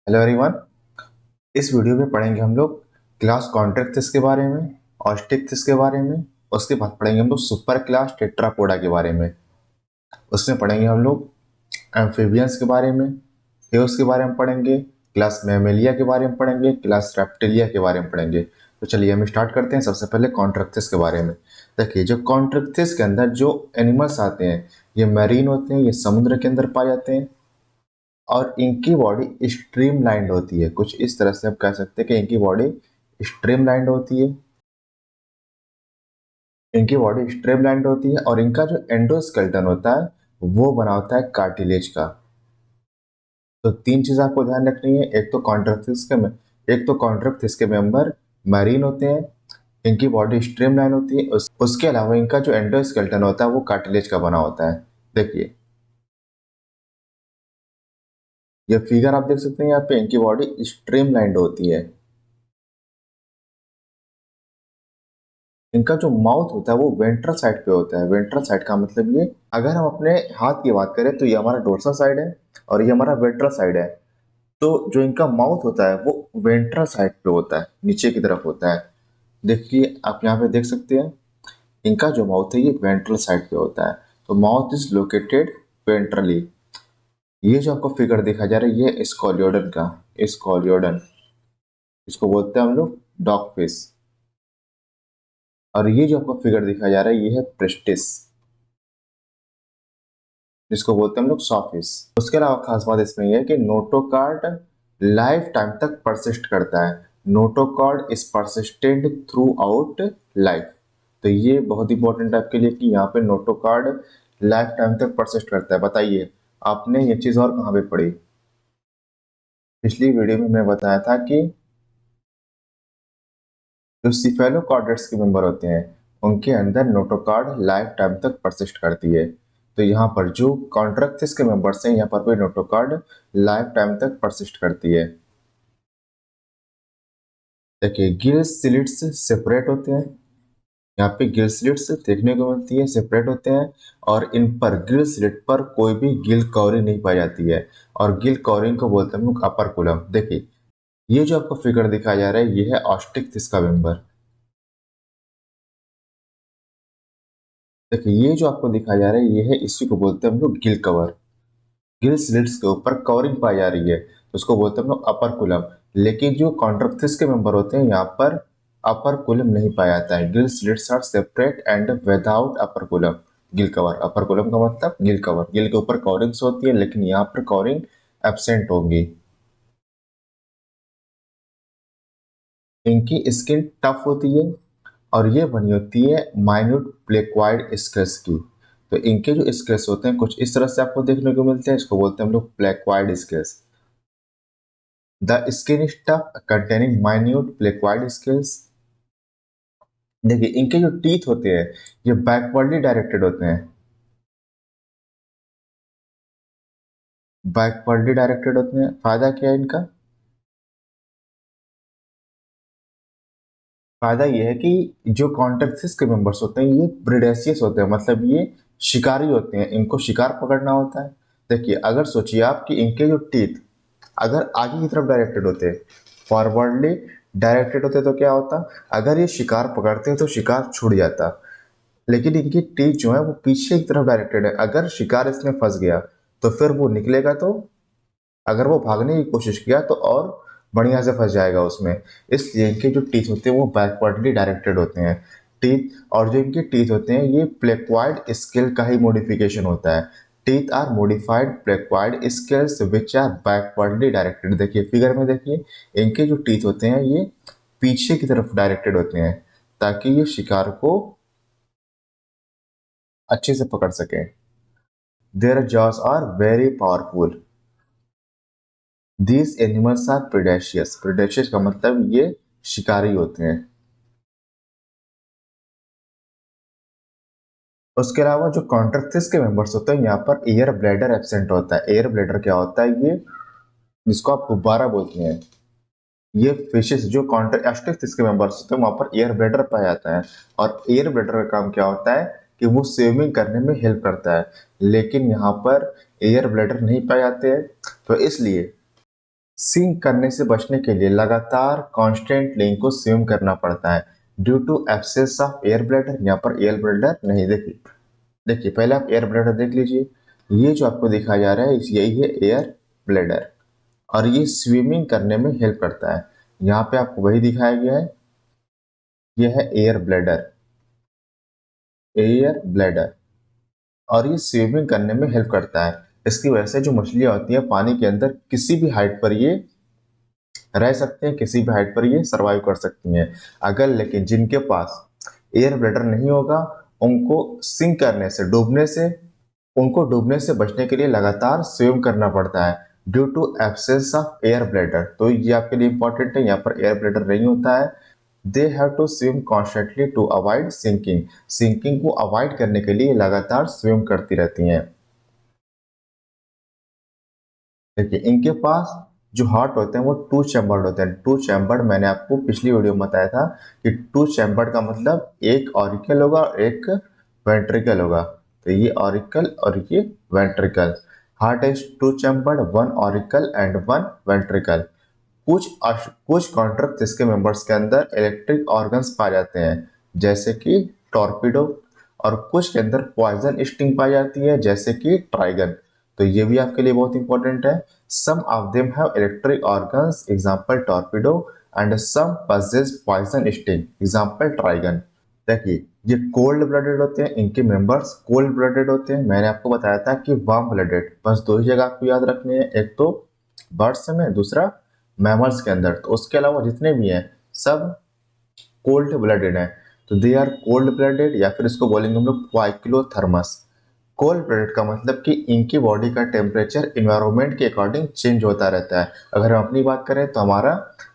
Hello everyone. इस video में पढ़ेंगे हम लोग क्लास कॉन्ट्रैक्टस के बारे में, ऑस्टिक्स के बारे में। उसके बाद पढ़ेंगे हम लोग सुपर क्लास टेट्रापोडा के बारे में। उसमें पढ़ेंगे हम लोग एम्फीबियंस के बारे में, एओस के बारे में पढ़ेंगे, क्लास मैमेलिया के बारे में पढ़ेंगे, क्लास रेप्टिलिया के बारे में पढ़ेंगे। तो चलिए हम स्टार्ट करते हैं। सबसे पहले कॉन्ट्रैक्टस के बारे में देखिए। जो कॉन्ट्रैक्टस के अंदर जो एनिमल्स आते हैं ये मैरीन होते हैं, ये समुद्र के अंदर पाए जाते हैं और इनकी बॉडी स्ट्रीमलाइंड होती है। कुछ इस तरह से आप कह सकते हैं कि इनकी बॉडी स्ट्रीमलाइंड होती है। और इनका जो एंडोस्केलेटन होता है वो बना होता है कार्टिलेज का। तो तीन चीज आपको ध्यान रखनी है। एक तो कॉन्ट्रैक्टिस के मेंबर मैरीन होते हैं, इनकी बॉडी स्ट्रीमलाइन होती है। उसके अलावा इनका जो एंडोस्केलेटन होता है वो कार्टिलेज का बना होता है। देखिए ये फिगर आप देख सकते हैं, यहाँ पे इनकी बॉडी स्ट्रीमलाइंड होती है। इनका जो माउथ होता है वो वेंट्रल साइड पे होता है। वेंट्रल साइड का मतलब ये, अगर हम अपने हाथ की बात करें तो ये हमारा डोर्सल साइड है और ये हमारा वेंट्रल साइड है। तो जो इनका माउथ होता है वो वेंट्रल साइड पे होता है, नीचे की तरफ होता है। देखिए आप यहाँ पे देख सकते हैं, इनका जो माउथ है ये वेंट्रल साइड पे होता है। तो माउथ इज लोकेटेड वेंट्रली। ये जो आपको फिगर दिखा जा रहा है ये स्कॉलियोडन का, स्कॉलियोडन इसको बोलते हैं हम लोग डॉग फिश। और ये जो आपको फिगर दिखाया जा रहा है ये है प्रेस्टिस, जिसको बोलते हैं हम लोग सॉफिस। उसके अलावा खास बात इसमें यह है कि नोटोकार्ड लाइफ टाइम तक परसिस्ट करता है। Notochord is persistent through out life. तो ये बहुत इंपॉर्टेंट है आपके लिए कि यहाँ पे नोटोकार्ड लाइफ टाइम तक परसिस्ट करता है। बताइए आपने ये चीज और कहाँ पे पढ़ी? पिछली वीडियो में मैं बताया था कि जो सिफेलोकॉर्डेट्स के मेंबर होते हैं उनके अंदर नोटोकार्ड लाइफ टाइम तक परसिस्ट करती है। तो यहाँ पर जो कॉन्ट्रैक्टिस के मेंबर्स हैं यहाँ पर भी नोटोकार्ड लाइफ टाइम तक परसिस्ट करती है। देखिए गिल स्लिट्स सेपरेट होते हैं। यहाँ पे गिल स्लिट्स देखने को मिलती है, सेपरेट होते हैं। और इन पर गिल स्लिट पर कोई भी गिल कवरिंग नहीं पाई जाती है। और गिल कवरिंग को बोलते हैं हम लोग अपर कुलम। देखिए ये जो आपको फिगर दिखाया जा रहा है ये है ऑस्टिक्टिस का मेंबर। देखिए ये जो आपको दिखाया जा रहा है ये है, इसी को बोलते हैं हम लोग गिल कवर। गिल स्लिट्स के ऊपर कवरिंग पाई जा रही है तो उसको बोलते हैं हम लोग अपर कुलम। लेकिन जो कॉन्ट्रैक्टिस के मेंबर होते हैं यहाँ पर अपर कुलम नहीं पाया जाता है। Gill slits are separate and without operculum. Gill cover, operculum का मतलब गिल कवर। गिल के ऊपर कवरिंग्स होती है लेकिन यहाँ पर कवरिंग एब्सेंट होंगी। इनकी स्किन टफ होती है और ये बनी होती है माइन्यूट प्लेक्वाइड स्केल्स की। तो इनके जो स्केल्स होते हैं कुछ इस तरह से आपको देखने को मिलते हैं, इसको बोलते हैं हम लोग placoid scales. The skin is tough containing minute placoid scales. देखिए इनके जो टीथ होते हैं ये बैकवर्डली डायरेक्टेड होते हैं। बैकवर्डली डायरेक्टेड होते हैं। फायदा क्या है इनका? फायदा ये है कि जो कॉन्टेक्सिस के मेंबर्स होते हैं ये प्रेडेशियस होते हैं, मतलब ये शिकारी होते हैं, इनको शिकार पकड़ना होता है। देखिए अगर सोचिए आप कि इनके जो टीथ अगर आगे की तरफ डायरेक्टेड होते, फॉरवर्डली डायरेक्टेड होते तो क्या होता? अगर ये शिकार पकड़ते हैं तो शिकार छूट जाता। लेकिन इनकी टीथ जो है वो पीछे की तरफ डायरेक्टेड है। अगर शिकार इसमें फंस गया तो फिर वो निकलेगा तो, अगर वो भागने की कोशिश किया तो और बढ़िया से फंस जाएगा उसमें। इसलिए इनके जो टीथ होते हैं वो बैकवर्डली डायरेक्टेड होते हैं टीथ। और जो इनके टीथ होते हैं ये प्लेक्वाइड स्केल का ही मॉडिफिकेशन होता है। Teeth are modified placoid scales which are backwardly directed. देखिए फिगर में देखिए, इनके जो टीथ होते हैं ये पीछे की तरफ डायरेक्टेड होते हैं ताकि ये शिकार को अच्छे से पकड़ सके। Their jaws are very powerful. These animals are predaceous. Predaceous का मतलब ये शिकारी होते हैं। उसके अलावा जो कॉन्ट्रैक्टिस के मेंबर्स होते हैं यहाँ पर एयर ब्लैडर एब्सेंट होता है। एयर ब्लैडर क्या होता है? ये जिसको आप गुब्बारा बोलते हैं। ये फिशेस जो कॉन्ट्रैक्टिस के मेंबर्स होते हैं वहां पर एयर ब्लैडर पाया जाता है। और एयर ब्लैडर का काम क्या होता है कि वो स्विमिंग करने में हेल्प करता है। लेकिन यहाँ पर एयर ब्लैडर नहीं पाए जाते हैं तो इसलिए सिंक करने से बचने के लिए लगातार कॉन्स्टेंटली इनको स्विम करना पड़ता है due to absence of air bladder. यहाँ पर एयर ब्लैडर नहीं, देखिए देखिए पहले आप एयर ब्लैडर देख लीजिए। ये जो आपको दिखाया जा रहा है यही है एयर ब्लैडर, और ये स्विमिंग करने में हेल्प करता है। यहाँ पे आपको वही दिखाया गया है, यह है एयर ब्लैडर, एयर ब्लैडर, और ये स्विमिंग करने में हेल्प करता है। इसकी वजह से जो मछलियां होती हैं पानी के अंदर किसी भी हाइट पर ये रह सकते हैं, किसी भी हाइट पर ये सरवाइव कर सकती हैं। अगर लेकिन जिनके पास एयर ब्लैडर नहीं होगा, उनको सिंक करने से, डूबने से, उनको डूबने से बचने के लिए लगातार स्विम करना पड़ता है due to absence of air bladder. तो ये आपके लिए इंपॉर्टेंट है, यहाँ पर एयर ब्लैडर नहीं होता है। They have to swim constantly to avoid sinking, sinking को अवॉइड करने के लिए लगातार स्विम करती रहती हैं। देखिए इनके पास जो हार्ट होते हैं वो टू चैम्बर्ड होते हैं। टू चैम्बर्ड मैंने आपको पिछली वीडियो में बताया था कि टू चैम्बर्ड का मतलब एक ऑरिकल होगा और एक वेंट्रिकल होगा। तो ये ऑरिकल और ये ventricle. Heart is two chambered, one auricle and one ventricle. कुछ कॉन्ट्रैक्ट इसके मेंबर्स के अंदर इलेक्ट्रिक ऑर्गन्स पाए जाते हैं जैसे कि टॉर्पीडो, और कुछ के अंदर पॉइजन स्टिंग पाई जाती है जैसे कि ट्राइगन। तो ये भी आपके लिए बहुत इंपॉर्टेंट है। Some of them have electric organs, example torpedo, and some possess poison sting, example Trygon. देखिए ये कोल्ड ब्लडेड होते हैं, इनके मेंबर्स कोल्ड ब्लडेड होते हैं। मैंने आपको बताया था कि वार्म ब्लडेड, बस दो ही जगह आपको याद रखनी है, एक तो बर्ड्स में, दूसरा मैमल्स के अंदर। तो उसके अलावा जितने भी हैं सब कोल्ड ब्लडेड हैं। तो दे आर कोल्ड ब्लडेड, या फिर इसको बोलेंगे हम लोग क्वाइक्लोथर्मस। कोल्ड ब्लडेड का मतलब कि इनकी बॉडी का टेम्परेचर इन्वायरमेंट के अकॉर्डिंग चेंज होता रहता है। अगर हम अपनी बात करें तो हमारा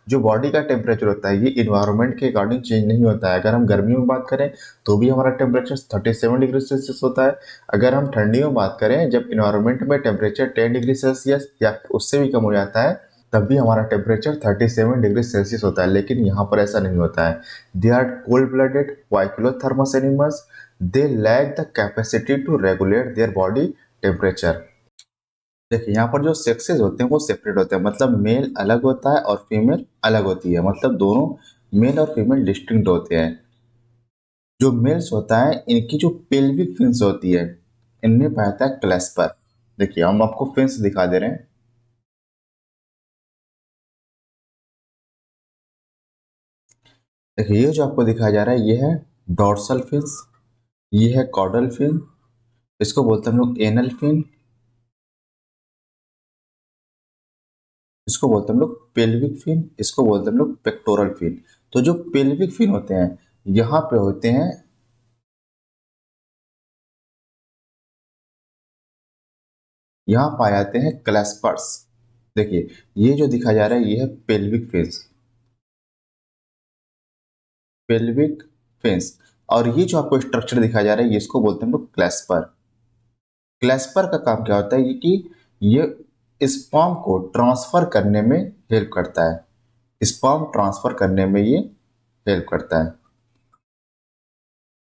जो बॉडी का टेम्परेचर होता है ये इन्वायरमेंट के अकॉर्डिंग चेंज नहीं होता है। अगर हम गर्मियों में बात करें तो भी हमारा टेम्परेचर 37 डिग्री सेल्सियस होता है। अगर हम ठंडियों में बात करें, जब इन्वायरमेंट में टेम्परेचर 10 डिग्री सेल्सियस या उससे भी कम हो जाता है, तब भी हमारा टेम्परेचर 37 डिग्री सेल्सियस होता है। लेकिन यहाँ पर ऐसा नहीं होता है। They are cold blooded poikilothermous animals, they lack the capacity to regulate their body temperature. देखिए यहाँ पर जो सेक्सेस होते हैं वो सेपरेट होते हैं, मतलब मेल अलग होता है और फीमेल अलग होती है, मतलब दोनों मेल और फीमेल डिस्टिंक्ट होते हैं। जो मेल्स होता है इनकी जो पेल्विक फिन्स होती है इनमें पाया जाता है क्लैस्पर। देखिए हम आपको फिन्स दिखा दे रहे हैं। देखिए ये जो आपको दिखाया जा रहा है ये है डॉर्सल फिन्स, ये है कॉर्डल फिन, इसको बोलते हैं हम लोग एनल फिन, इसको बोलते हैं हम लोग पेल्विक फिन, इसको बोलते हैं हम लोग पेक्टोरल फिन। तो जो पेल्विक फिन होते हैं यहाँ पे होते हैं, यहाँ पाए जाते हैं क्लैस्पर्स। देखिए ये जो दिखाया जा रहा है ये है पेल्विक फिन्स, पेल्विक फिन्स। और ये जो आपको स्ट्रक्चर दिखाया जा रहा है ये इसको बोलते हैं हम लोग क्लैस्पर। क्लैस्पर का काम क्या होता है, ये कि ये स्पर्म को ट्रांसफर करने में हेल्प करता है, स्पर्म ट्रांसफर करने में ये हेल्प करता है।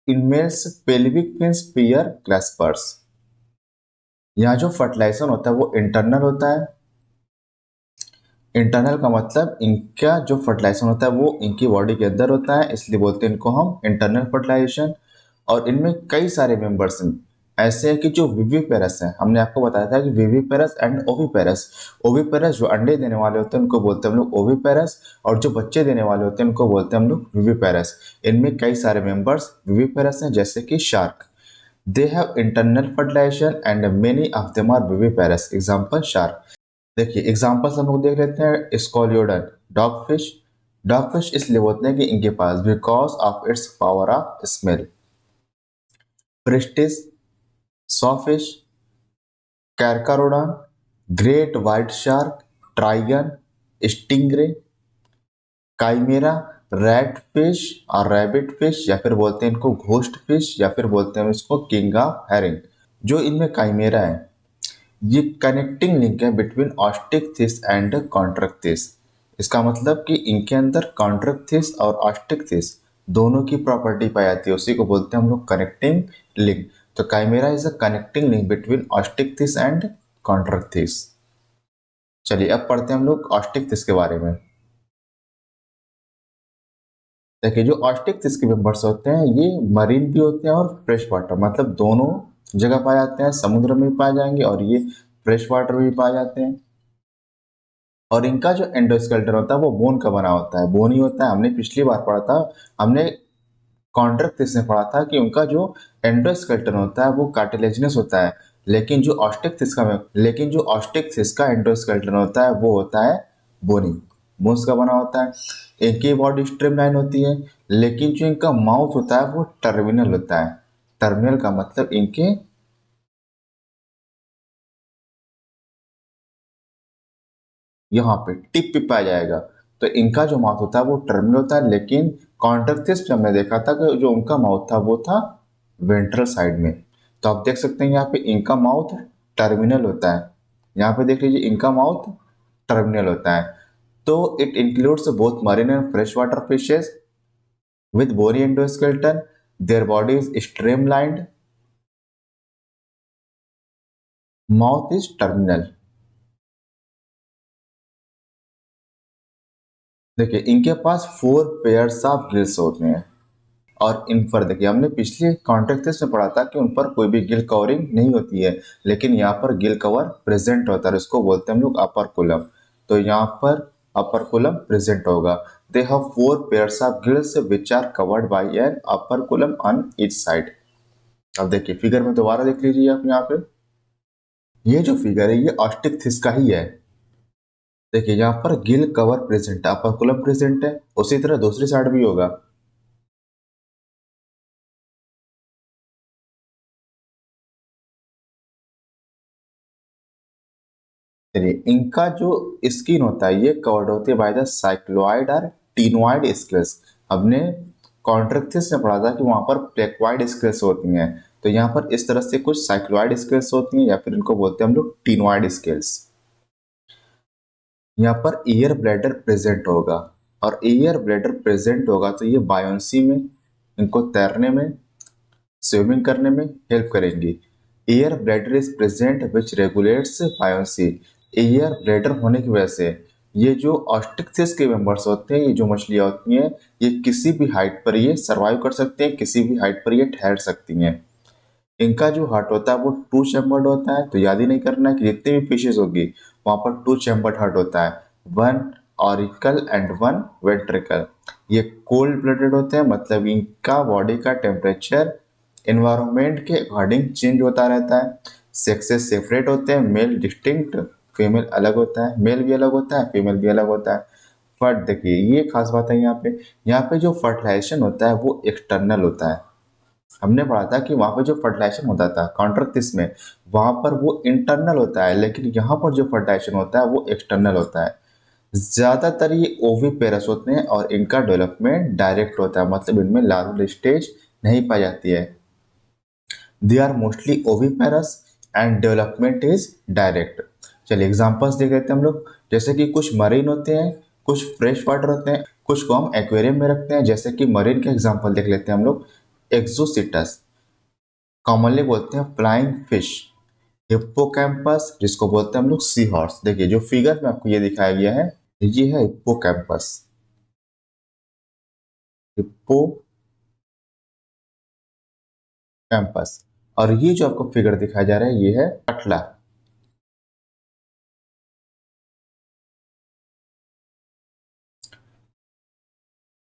In males pelvic fins pair claspers. यहाँ जो फर्टिलाइजेशन होता है वो इंटरनल होता है। इंटरनल का मतलब इनका जो फर्टिलाइजेशन होता है वो इनकी बॉडी के अंदर होता है, इसलिए बोलते हैं इनको हम इंटरनल फर्टिलाइजेशन। और इनमें कई सारे मेंबर्स हैं ऐसे हैं कि जो विविपेरस हैं। हमने आपको बताया था कि विविपेरस एंड ओविपेरस। ओविपेरस जो अंडे देने वाले होते हैं उनको बोलते हैं हम लोग ओविपेरस, और जो बच्चे देने वाले होते हैं उनको बोलते हैं हम लोग विविपेरस। इनमें कई सारे मेंबर्स विविपेरस हैं जैसे कि shark. They have internal fertilization and many of them are viviparous, example shark. देखिए एग्जांपल्स हम लोग देख लेते हैं। Scoliodon dog fish, dog fish इसलिए बोलते हैं कि इनके पास because of its power of smell. Pristis, sawfish, Carcharodon, great white shark, Trygon, stingray, Chimaera, rat fish और रैबिट फिश, या फिर बोलते हैं इनको घोस्ट फिश, या फिर बोलते हैं इसको किंग ऑफ हेरिंग। जो इनमें काइमेरा है ये कनेक्टिंग लिंक है बिटवीन ऑस्टिकथिस एंड कॉन्ट्रैक्टिस। इसका मतलब कि इनके अंदर कॉन्ट्रैक्टिस और ऑस्टिकथिस दोनों की प्रॉपर्टी पाई जाती है, उसी को बोलते हैं हम लोग कनेक्टिंग लिंक। तो Chimaera is a connecting link between Osteichthyes and Chondrichthyes. चलिए अब पढ़ते हैं हम लोग ऑस्टिक फिश के बारे में। देखिए जो ऑस्टिक फिश के मेंबर्स होते हैं ये मरीन भी होते हैं और फ्रेश वाटर, मतलब दोनों जगह पाए जाते हैं, समुद्र में भी पाए जाएंगे और ये फ्रेश वाटर में भी पाए जाते हैं। और इनका जो एंडोस्केलेटन होता है वो बोन का बना होता है, बोन ही होता है। हमने पिछली बार पढ़ा था, हमने कॉन्ट्रैक्ट फिश में पढ़ा था कि उनका जो एंडोस्केलेटन होता है वो कार्टिलेजिनस होता है, लेकिन जो ऑस्टिक फिश का एंडोस्केलेटन होता है वो होता है बोनी, बोन्स का बना होता है। इनकी बॉडी स्ट्रीमलाइन होती है, लेकिन जो इनका माउथ होता है वो टर्मिनल होता है। टर्मिनल का मतलब इनके यहाँ पे टिप पे पाया जाएगा। तो इनका जो माउथ होता है वो टर्मिनल होता है, लेकिन कॉन्ट्रैक्टिस में हमने देखा था कि जो उनका माउथ था वो था वेंट्रल साइड में। तो आप देख सकते हैं यहाँ पे इनका माउथ टर्मिनल होता है, यहाँ पे देख लीजिए इनका माउथ टर्मिनल होता है। तो it includes both marine and fresh water fishes with bony endoskeleton, their body is streamlined, mouth is terminal। देखिए इनके पास 4 पेयर्स ऑफ गिल्स होते हैं, और इन पर देखिए हमने पिछले कॉन्टेक्स्ट में पढ़ा था कि उन पर कोई भी गिल कवरिंग नहीं होती है, लेकिन यहाँ पर गिल कवर प्रेजेंट होता है, इसको बोलते हैं हम लोग अपर कुलम। तो यहाँ पर अपर कुलम प्रेजेंट होगा। They have 4 pairs of gills which are covered by an operculum on each side. अब देखिए फिगर में दोबारा देख लीजिए आप यहाँ पे, ये जो फिगर है ये ऑस्टिक फिश का ही है। देखिए यहाँ पर गिल कवर प्रेजेंट है, अपर कुलम प्रेजेंट है, उसी तरह दूसरी साइड भी होगा। चलिए इनका जो स्किन होता है ये कवर्ड होती है बाय द साइक्लोइड और टीनोइड स्केल्स। हमने कॉन्ट्रेक्टिस में पढ़ा था कि वहां पर प्लेक्वाइड स्केल्स होती हैं, तो यहाँ पर इस तरह से कुछ साइक्लोइड स्केल्स होती हैं, या फिर इनको बोलते हैं हम लोग टीनोइड स्केल्स। यहाँ पर ईयर ब्लैडर प्रेजेंट होगा, और ईयर ब्लैडर प्रेजेंट होगा तो ये बायोंसी में, इनको तैरने में, स्विमिंग करने में हेल्प करेंगी। Air bladder is present which regulates buoyancy. Air bladder होने की वजह से ये जो ऑस्ट्रिक्सिस के मेंबर्स होते हैं, ये जो मछलियाँ होती हैं, ये किसी भी हाइट पर ये सर्वाइव कर सकते हैं, किसी भी हाइट पर ये ठहर सकती हैं। इनका जो हार्ट होता है वो 2 चैम्बर्ड होता है, तो याद ही नहीं करना है कि जितनी भी फिशेज होगी वहां पर 2 चैम्बर्ड हार्ट होता है, one auricle and one ventricle. ये कोल्ड ब्लडेड होते हैं, मतलब इनका बॉडी का टेम्परेचर एनवायरनमेंट के अकॉर्डिंग चेंज होता रहता है। सेक्सेस सेपरेट होते हैं, मेल डिस्टिंक्ट, फीमेल अलग होता है, मेल भी अलग होता है, फीमेल भी अलग होता है। बट देखिए ये खास बात है यहाँ पे जो फर्टिलाइजेशन होता है वो एक्सटर्नल होता है। हमने पढ़ा था कि वहां पर जो फर्टिलाइजेशन होता था कॉन्ट्रैक्टिस में, वहां पर वो इंटरनल होता है, लेकिन यहाँ पर जो फर्टिलाइजेशन होता है वो एक्सटर्नल होता है। ज्यादातर ये ओविपेरस होते हैं और इनका डेवलपमेंट डायरेक्ट होता है, मतलब इनमें लार्वल स्टेज नहीं पाई जाती है। They are mostly oviparous and development is direct. चलिए एग्जांपल्स देख लेते हैं हम लोग। जैसे कि कुछ मरीन होते हैं, कुछ फ्रेश वाटर होते हैं, कुछ को हम एक्वेरियम में रखते हैं। जैसे कि मरीन का एग्जांपल देख लेते हैं हम लोग। एक्सोसिटस कॉमनली बोलते हैं फ्लाइंग फिश, हिप्पोकैम्पस जिसको बोलते हैं हम लोग सी हॉर्स। देखिए जो फिगर में आपको ये दिखाया गया है ये है हिप्पोकैम्पस, हिप्पोकैम्पस। और ये जो आपको फिगर दिखाया जा रहा है ये है कटला।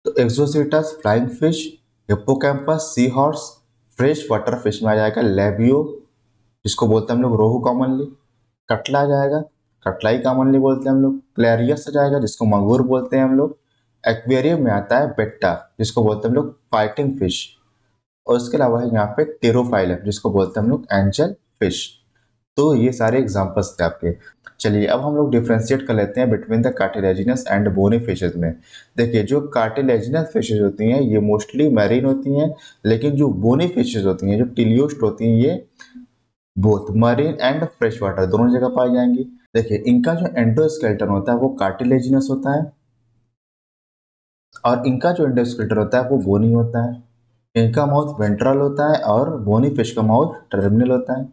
तो एक्सोसिटस flying fish, hippocampus sea horse, fresh water fish में आ जाएगा लेबियो जिसको बोलते हैं हम लोग रोहू कॉमनली, कटला आ जाएगा, कटला ही कॉमनली बोलते हैं हम लोग, क्लैरियस आ जाएगा जिसको मंगूर बोलते हैं हम लोग। एक्वेरियम में आता है बेट्टा जिसको बोलते हैं हम लोग फाइटिंग फिश, और उसके अलावा है यहाँ पे टेरोफाइलम जिसको बोलते हैं हम लोग एंजल फिश। तो ये सारे एग्जांपल्स थे आपके। चलिए अब हम लोग डिफ्रेंशिएट कर लेते हैं between the cartilaginous and bony fishes में। देखिए जो कार्टिलेजिनस फिशेज होती हैं ये मोस्टली मैरीन होती हैं, लेकिन जो बोनी फिशेज होती हैं, जो टिलियोस्ट होती हैं, ये both marine and fresh water दोनों जगह पाई जाएंगी। देखिए इनका जो एंडोस्केलेटन होता है वो कार्टिलेजिनस होता है, और इनका जो एंडोस्केलेटन होता है वो बोनी होता है। इनका माउथ वेंट्रल होता है और बोनी फिश का माउथ टर्मिनल होता है।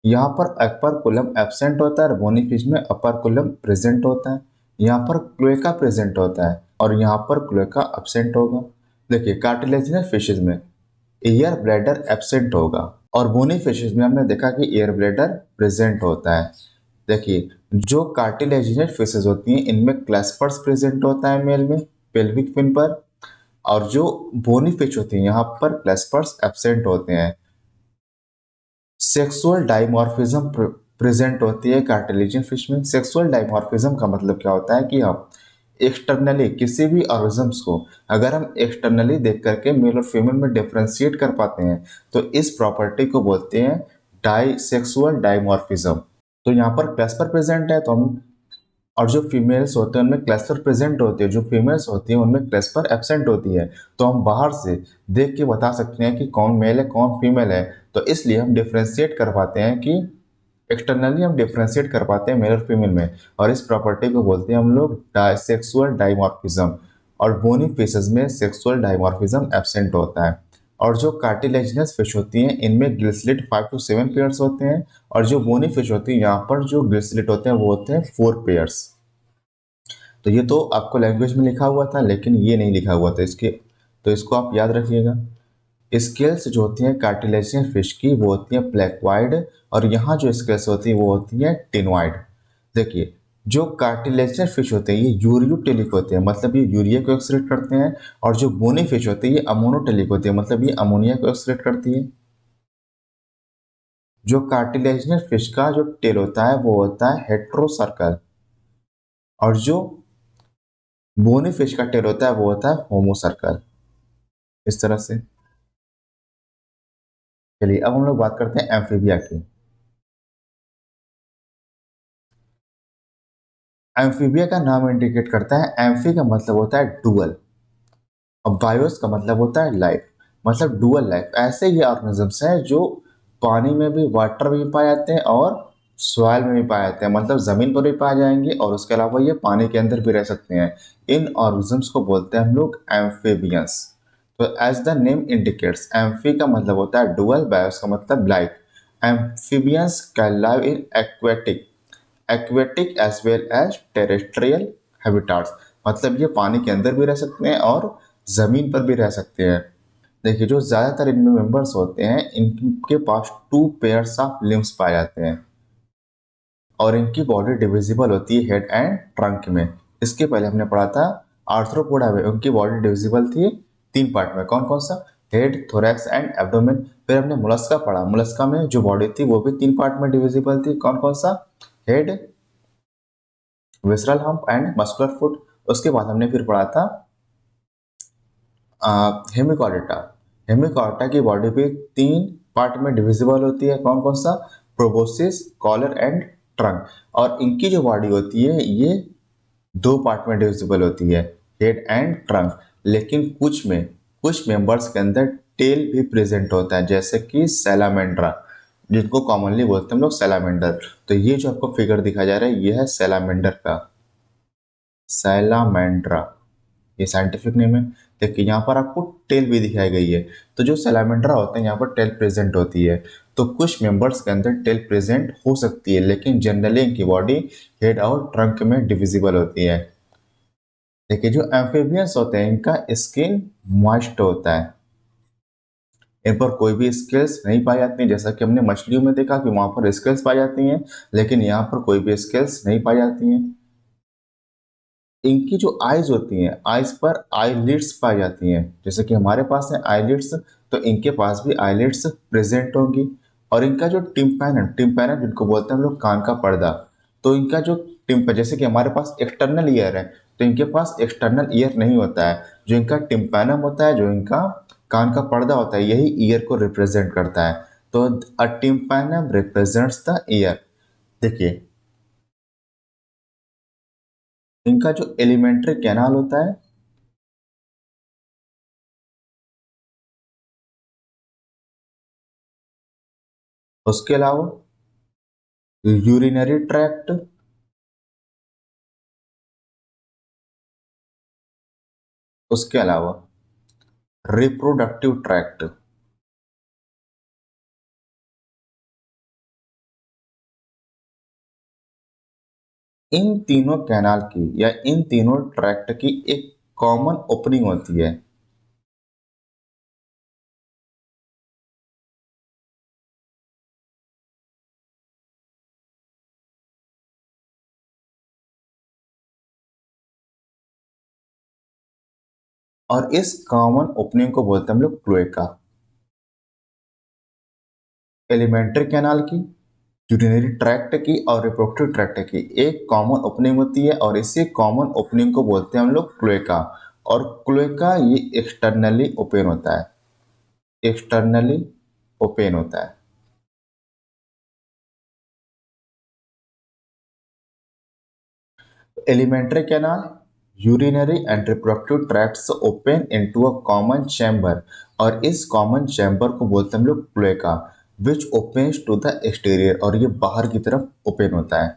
यहाँ पर अपर कोलम एब्सेंट होता है और बोनी फिश में अपर कोलम प्रेजेंट होता है। यहाँ पर क्लोएका प्रेजेंट होता है और यहाँ पर क्लोएका एब्सेंट होगा। देखिए कार्टिलेजिनस फिशेज में एयर ब्लैडर एब्सेंट होगा और बोनी फिशेज में हमने देखा कि एयर ब्लैडर प्रेजेंट होता है। देखिए जो कार्टिलेजिनस फिशेज होती हैं इनमें क्लैस्पर्स प्रेजेंट होता है मेल में पेल्विक फिन पर, और जो बोनी फिश होती हैं यहाँ पर क्लैस्पर्स एब्सेंट होते हैं। सेक्सुअल डाइमॉर्फिज्म प्रेजेंट होती है कार्टिलेजिन फिश में। सेक्सुअल डाइमॉर्फिज्म का मतलब क्या होता है कि हम एक्सटर्नली किसी भी ऑर्गेनिज्म्स को अगर हम एक्सटर्नली देख करके मेल और फीमेल में डिफरेंशिएट कर पाते हैं तो इस प्रॉपर्टी को बोलते हैं डाइसेक्सुअल डाइमॉर्फिज्म। तो यहाँ पर क्लैस्पर प्रेजेंट है तो हम, और जो फीमेल्स होते हैं उनमें क्लैस्पर प्रेजेंट होती है, जो फीमेल्स होती हैं उनमें क्लैस्पर एब्सेंट होती है। तो हम बाहर से देख के बता सकते हैं कि कौन मेल है कौन फीमेल है। तो इसलिए हम डिफ्रेंशिएट कर पाते हैं कि एक्सटर्नली हम डिफ्रेंशिएट कर पाते हैं मेल और फीमेल में, और इस प्रॉपर्टी को बोलते हैं हम लोग सेक्सुअल डाइमॉर्फिज्म। और बोनी फिशेज में सेक्सुअल डाइमॉर्फिज्म एब्सेंट होता है। और जो कार्टिलेजिनस फिश होती हैं इनमें ग्लिसरिड 5 to 7 पेयर्स होते हैं, और जो बोनी फिश होती है यहाँ पर जो ग्लिसरिड होते हैं वो होते हैं 4 पेयर्स। तो ये तो आपको लैंग्वेज में लिखा हुआ था लेकिन ये नहीं लिखा हुआ था इसके, तो इसको आप याद रखिएगा। स्केल्स जो होती हैं कार्टिलेजिनस फिश की वो होती हैं प्लेक्वाइड, और यहाँ जो स्केल्स होती हैं वो होती हैं टिनवाइड। देखिए जो कार्टिलेजिनस फिश होते हैं ये यूरियोटेलिक होते हैं, मतलब ये यूरिया को एक्सक्रीट करते हैं, और जो बोनी फिश होती है ये अमोनोटेलिक होती है, मतलब ये अमोनिया को एक्सक्रीट करती है। जो कार्टिलेजिनस फिश का जो टेल होता है वो होता है हेट्रोसर्कल, और जो बोनी फिश का टेल होता है वो होता है होमोसर्कल। इस तरह से। चलिए अब हम लोग बात करते हैं एम्फीबिया की। एम्फीबिया का नाम इंडिकेट करता है, एम्फी का मतलब होता है डुअल, और बायोस का मतलब होता है लाइफ, मतलब डुअल लाइफ। ऐसे ये ऑर्गेनिजम्स हैं जो पानी में भी, वाटर में भी पाए जाते हैं और सॉइल में भी पाए जाते हैं, मतलब जमीन पर भी पाए जाएंगे और उसके अलावा ये पानी के अंदर भी रह सकते हैं। इन ऑर्गेनिजम्स को बोलते हैं हम लोग एम्फीबियंस। तो as the name indicates amphi का मतलब होता है डुअल, बायोस का मतलब life. Amphibians can live in aquatic as well as terrestrial habitats, मतलब ये पानी के अंदर भी रह सकते हैं और जमीन पर भी रह सकते हैं। देखिए जो ज्यादातर इनमें मेंबर्स होते हैं इनके पास 2 पेयर्स ऑफ लिम्स पाए जाते हैं, और इनकी बॉडी डिविजिबल होती है हेड एंड ट्रंक में। इसके पहले हमने पढ़ा था आर्थ्रोपोडा में उनकी बॉडी डिविजिबल थी 3 पार्ट में, कौन कौन सा, हेड, थोरैक्स एंड एब्डोमेन। फिर हमने मुलस्का पढ़ा, मुलस्का में जो बॉडी थी वो भी 3 पार्ट में डिविजिबल थी, कौन कौन सा, head, visceral hump and muscular foot. उसके बाद हमने फिर पढ़ा था हेमिकॉर्डेटा। हेमिकॉर्डेटा की बॉडी पे 3 पार्ट में डिविजिबल होती है, कौन कौन सा, प्रोबोसिस, कॉलर एंड ट्रंक। और इनकी जो बॉडी होती है ये 2 पार्ट में डिविजिबल होती है, हेड एंड ट्रंक। लेकिन कुछ मेंबर्स के अंदर टेल भी प्रेजेंट होता है, जैसे कि सैलामेंड्रा, जिनको कॉमनली बोलते हैं हम लोग सैलामेंडर। तो ये जो आपको फिगर दिखा जा रहा है ये है सैलामेंडर का, सैलामेंड्रा, ये साइंटिफिक नेम है। देखिए यहाँ पर आपको टेल भी दिखाई गई है। तो जो सैलामेंड्रा होते हैं यहाँ पर टेल प्रेजेंट होती है। तो कुछ मेंबर्स के अंदर टेल प्रेजेंट हो सकती है लेकिन जनरली इनकी बॉडी हेड और ट्रंक में डिविजिबल होती है। देखिए जो एम्फीबियंस होते हैं इनका स्किन मॉइस्ट होता है, इन पर कोई भी स्केल्स नहीं पाई जाती हैं, जैसा कि हमने मछलियों में देखा कि वहां पर स्केल्स पाई जाती हैं, लेकिन यहाँ पर कोई भी स्केल्स नहीं पाई जाती हैं। इनकी जो आईज होती हैं आईज पर आईलिड्स पाई जाती हैं, जैसे कि हमारे पास है आईलिड्स, तो इनके पास भी आईलिड्स प्रेजेंट होंगी। और इनका जो टिम्पैनम, टिम्पैनम जिनको बोलते हैं हम लोग कान का पर्दा, तो इनका जो टिम्प, जैसे कि हमारे पास एक्सटर्नल ईयर है तो इनके पास एक्सटर्नल ईयर नहीं होता है। जो इनका टिम्पैनम होता है, जो इनका कान का पर्दा होता है, यही ईयर को रिप्रेजेंट करता है। तो अ टिम्पैनम रिप्रेजेंट्स द ईयर। देखिए इनका जो एलिमेंट्री कैनाल होता है, उसके अलावा यूरिनरी ट्रैक्ट, उसके अलावा रिप्रोडक्टिव ट्रैक्ट, इन तीनों कैनाल की या इन तीनों ट्रैक्ट की एक कॉमन ओपनिंग होती है। और इस कॉमन ओपनिंग को बोलते हैं हम लोग क्लोएका। एलिमेंट्री कैनाल की, यूरिनरी ट्रैक्ट की और रिप्रोडक्टिव ट्रैक्ट की एक कॉमन ओपनिंग होती है और इसी कॉमन ओपनिंग को बोलते हैं हम लोग क्लोएका। और क्लोएका ये एक्सटर्नली ओपन होता है, एक्सटर्नली ओपन होता है। Elementary canal, urinary and reproductive tracts open into a common chamber और इस कॉमन चैम्बर को बोलते हैं हम लोग cloaca, which opens to the exterior और ये बाहर की तरफ ओपन होता है।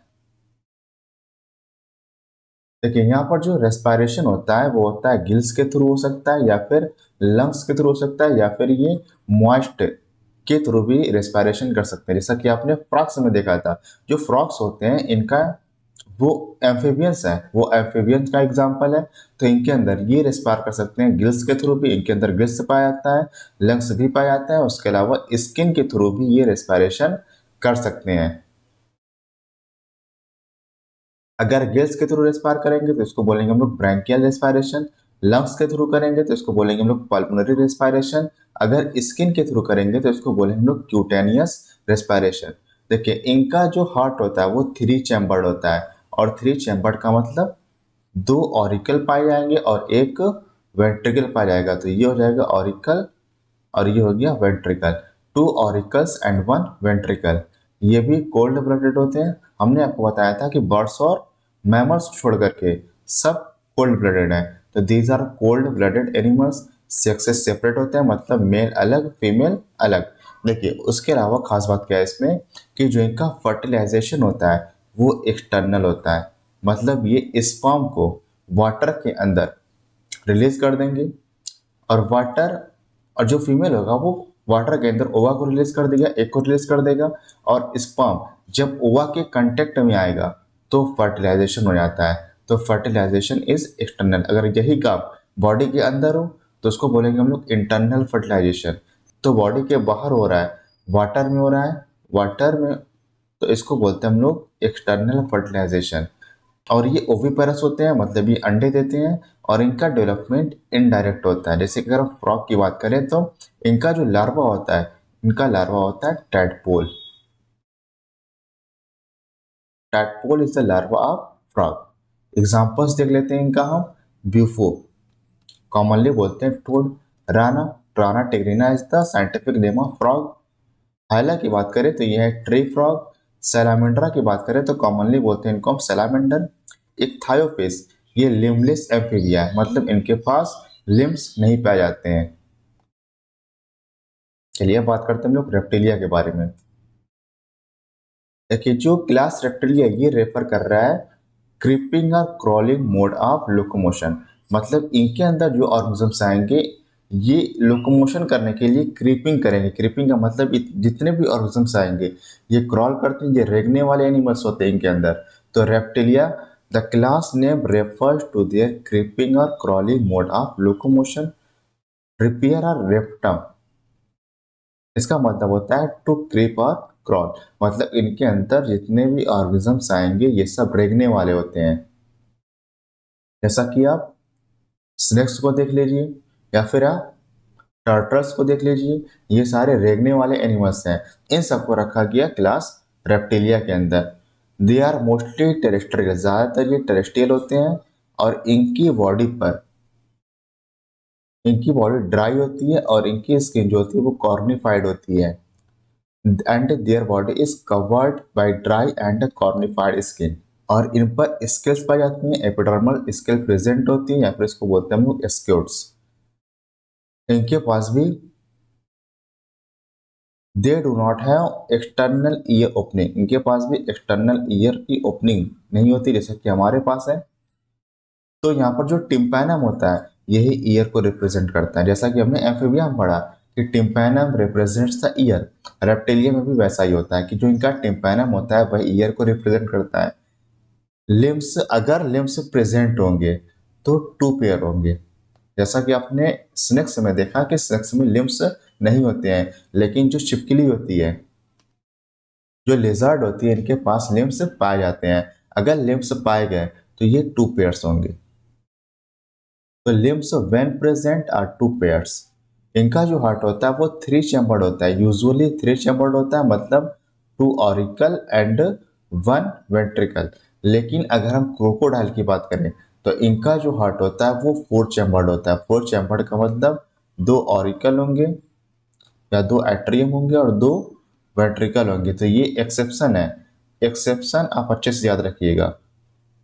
देखिए यहाँ पर जो रेस्पिरेशन होता है वो होता है गिल्स के थ्रू हो सकता है या फिर लंग्स के थ्रू हो सकता है या फिर ये मॉइस्ट के थ्रू भी रेस्पिरेशन कर सकते हैं। जैसा कि आपने फ्रॉक्स में देखा था, जो फ्रॉक्स होते हैं इनका वो एम्फीबियंस है, वो एम्फीबियंस का एग्जाम्पल है। तो इनके अंदर ये रेस्पायर कर सकते हैं गिल्स के थ्रू भी, इनके अंदर गिल्स पाया जाता है, लंग्स भी पाया जाता है, उसके अलावा स्किन के थ्रू भी ये रेस्पिरेशन कर सकते हैं। अगर गिल्स के थ्रू रेस्पायर करेंगे तो इसको बोलेंगे हम लोग ब्रैंकियल रेस्पायरेशन, लंग्स के थ्रू करेंगे तो इसको बोलेंगे हम लोग पल्मोनरी रेस्पायरेशन, अगर स्किन के थ्रू करेंगे तो इसको बोलेंगे हम लोग क्यूटेनियस रेस्पायरेशन। देखिए इनका जो हार्ट होता है वो 3 चैम्बर्ड होता है और 3 चैम्बर्ड का मतलब 2 ऑरिकल पाए जाएंगे और एक वेंट्रिकल पाया जाएगा। तो ये हो जाएगा ऑरिकल और ये हो गया वेंट्रिकल। 2 auricles and 1 ventricle. ये भी कोल्ड ब्लडेड होते हैं। हमने आपको बताया था कि बर्ड्स और मैमल्स छोड़ करके सब कोल्ड ब्लडेड हैं। तो these are cold blooded animals. Sexes separate होते हैं, मतलब मेल अलग फीमेल अलग। देखिए उसके अलावा खास बात क्या है इसमें कि जो इनका फर्टिलाइजेशन होता है वो एक्सटर्नल होता है, मतलब ये स्पर्म को वाटर के अंदर रिलीज कर देंगे और वाटर और जो फीमेल होगा वो वाटर के अंदर ओवा को रिलीज कर देगा, एक को रिलीज कर देगा। और स्पर्म जब ओवा के कांटेक्ट में आएगा तो फर्टिलाइजेशन हो जाता है। तो फर्टिलाइजेशन इज एक्सटर्नल। अगर यही काम बॉडी के अंदर हो तो उसको बोलेंगे हम लोग इंटरनल फर्टिलाइजेशन। तो बॉडी के बाहर हो रहा है, वाटर में हो रहा है, वाटर में, तो इसको बोलते हैं हम लोग एक्सटर्नल फर्टिलाइजेशन। और ये ओविपेरस होते हैं, मतलब ये अंडे देते हैं और इनका डेवलपमेंट इनडायरेक्ट होता है। जैसे कि अगर हम फ्रॉग की बात करें तो इनका जो लार्वा होता है, इनका लार्वा होता है tadpole. Tadpole is the larva of frog. Examples देख लेते हैं इनका हम। ब्यूफो, कॉमनली बोलते हैं toad. Rana, Rana tigrina is the scientific name of frog. Hyla की बात करें तो यह है ट्री फ्रॉग। सैलामेंड्रा की बात करें तो कॉमनली बोलते हैं इनको हम सैलामेंडर। एक थायोफिस, ये लिम्बलेस एम्फीबिया है, मतलब इनके पास लिम्स नहीं पाए जाते हैं। चलिए अब बात करते हैं हम लोग रेप्टिलिया के बारे में। देखिए जो क्लास रेप्टिलिया ये रेफर कर रहा है क्रीपिंग और क्रॉलिंग मोड ऑफ लोकोमोशन, मतलब इनके अंदर जो ऑर्गेनिजम्स आएंगे ये लोकोमोशन करने के लिए क्रीपिंग करेंगे। क्रीपिंग का मतलब जितने भी ऑर्गेनिजम्स आएंगे ये क्रॉल करते हैं, ये रेंगने वाले एनिमल्स होते हैं इनके अंदर। तो Reptilia, the class name refers to their creeping और crawling mode of locomotion. Repere और रेप्टम, इसका मतलब होता है टू क्रीप और क्रॉल, मतलब इनके अंदर जितने भी ऑर्गेनिजम्स आएंगे ये सब रेंगने वाले होते हैं। जैसा कि आप स्नेक्स को देख लीजिए या फिर आप टर्टल्स को देख लीजिए, ये सारे रेंगने वाले एनिमल्स हैं। इन सबको रखा गया क्लास रेप्टिलिया के अंदर। दे आर मोस्टली टेरेस्ट्रियल, ज़्यादातर ये टेरेस्ट्रियल होते हैं और इनकी बॉडी ड्राई होती है और इनकी स्किन जो होती है वो कॉर्निफाइड होती है। And their body is covered by dry and cornified skin. और इन पर स्केल्स पाई जाती हैं, एपिडर्मल स्केल प्रेजेंट होती है या फिर इसको बोलते हैं हम लोग स्क्यूट्स। इनके पास भी they do not have external ear opening, इनके पास भी एक्सटर्नल ईयर की ओपनिंग नहीं होती जैसे कि हमारे पास है। तो यहाँ पर जो टिम्पैनम होता है यही ईयर को रिप्रेजेंट करता है। जैसा कि हमने एम्फीबिया में पढ़ा कि tympanum represents the year, reptilia में भी वैसा ही होता है कि जो इनका टिम्पैनम होता है वह ईयर को रिप्रेजेंट करता है। लिम्स, अगर लिम्स प्रेजेंट होंगे तो टू पेयर होंगे। जैसा कि आपने स्नेक्स में देखा कि स्नेक्स में लिम्स नहीं होते हैं, लेकिन जो छिपकली होती है, जो लेजर्ड होती है, इनके पास लिम्स पाए जाते हैं। अगर लिम्स पाए गए तो ये टू पेयर्स होंगे। तो limbs when present are two pairs. इनका जो हार्ट होता है वो थ्री चैम्बर्ड होता है, यूजुअली थ्री चैम्बर्ड होता है, मतलब two auricle and one ventricle. लेकिन अगर हम क्रोकोडाइल की बात करें तो इनका जो हार्ट होता है वो फोर चैम्बर्ड होता है। फोर चैम्बर्ड का मतलब दो ऑरिकल होंगे या दो एट्रियम होंगे और दो वेंट्रिकल होंगे। तो ये एक्सेप्शन है। एक्सेप्शन आप अच्छे से याद रखिएगा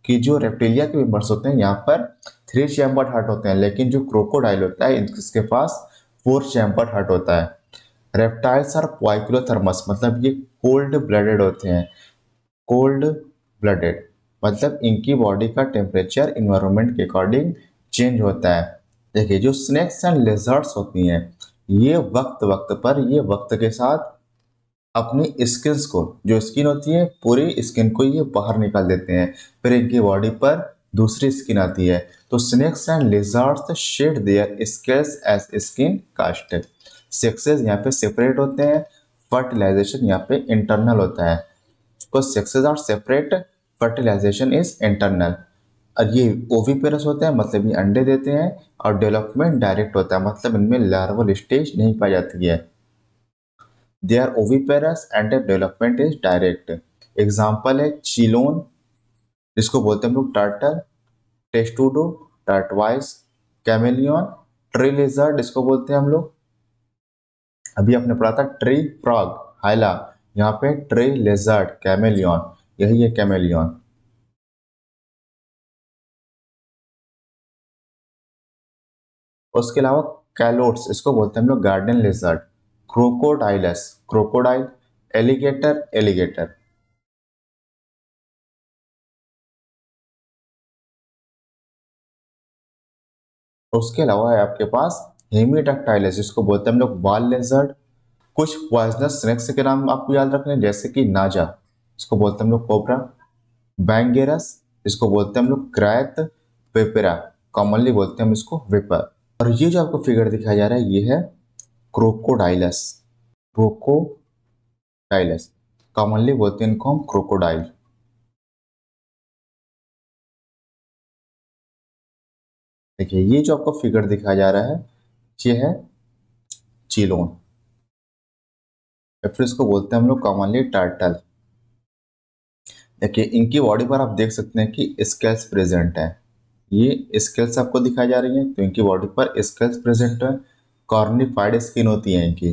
कि जो रेप्टिलिया के मेंबर्स होते हैं यहाँ पर थ्री चैम्बर्ड हार्ट होते हैं, लेकिन जो क्रोकोडाइल होता है इसके पास फोर चैम्बर्ड हार्ट होता है। रेप्टाइल्स आर पोइकिलोथर्मस, मतलब ये कोल्ड ब्लडेड होते हैं। कोल्ड ब्लडेड मतलब इनकी बॉडी का टेम्परेचर इन्वायरमेंट के अकॉर्डिंग चेंज होता है। देखिए जो स्नेक्स एंड लेजर्ड्स होती हैं, ये वक्त वक्त पर, ये वक्त के साथ अपनी स्किन्स को, जो स्किन होती है पूरी स्किन को ये बाहर निकाल देते हैं। फिर इनकी बॉडी पर दूसरी स्किन आती है। तो snakes and lizards shed their scales as skin cast. Sexes यहाँ पे सेपरेट होते हैं, फर्टिलाइजेशन यहाँ पे इंटरनल होता है। तो sexes are separate, fertilization is internal. और ये ओविपेरस होते हैं, मतलब ये अंडे देते हैं। और डेवलपमेंट डायरेक्ट होता है, मतलब इनमें लार्वल स्टेज नहीं पाई जाती है। They are oviparous and development is direct. Example है चिलोन, जिसको बोलते हैं हम लोग turtle, testudo, tortoise, chameleon, tree lizard इसको बोलते हैं हम लोग। अभी आपने पढ़ा था ट्री फ्रॉग, हाइला, यहाँ पे ट्री लिजर्ड, कैमेलियन, यही है कैमेलियन। उसके अलावा कैलोट्स, इसको बोलते हैं हम लोग garden lizard, Crocodylus, crocodile, alligator, alligator. उसके अलावा है आपके पास हेमीडक्टाइलस, जिसको बोलते हैं हम लोग बाल लेजर्ड। कुछ पॉइजनस स्नेक्स के नाम आपको याद रखने हैं, जैसे कि नाजा, इसको बोलते हैं हम लोग कोबरा, बैंगेरस, इसको बोलते हैं हम लोग क्रैत, पेपेरा, कॉमनली बोलते हैं हम इसको विपर। और ये जो आपको फिगर दिखाया जा रहा है ये है क्रोकोडाइलस, क्रोकोडाइलस, कॉमनली बोलते हैं इनको हम क्रोकोडाइल। देखिए ये जो आपको फिगर दिखाया जा रहा है ये है चिलोन, या फिर इसको बोलते हैं हम लोग कॉमनली टर्टल। देखिए इनकी बॉडी पर आप देख सकते हैं कि स्केल्स प्रेजेंट है। ये स्केल्स आपको दिखाई जा रही हैं, तो इनकी बॉडी पर स्केल्स प्रेजेंट है। कॉर्निफाइड स्किन होती है इनकी।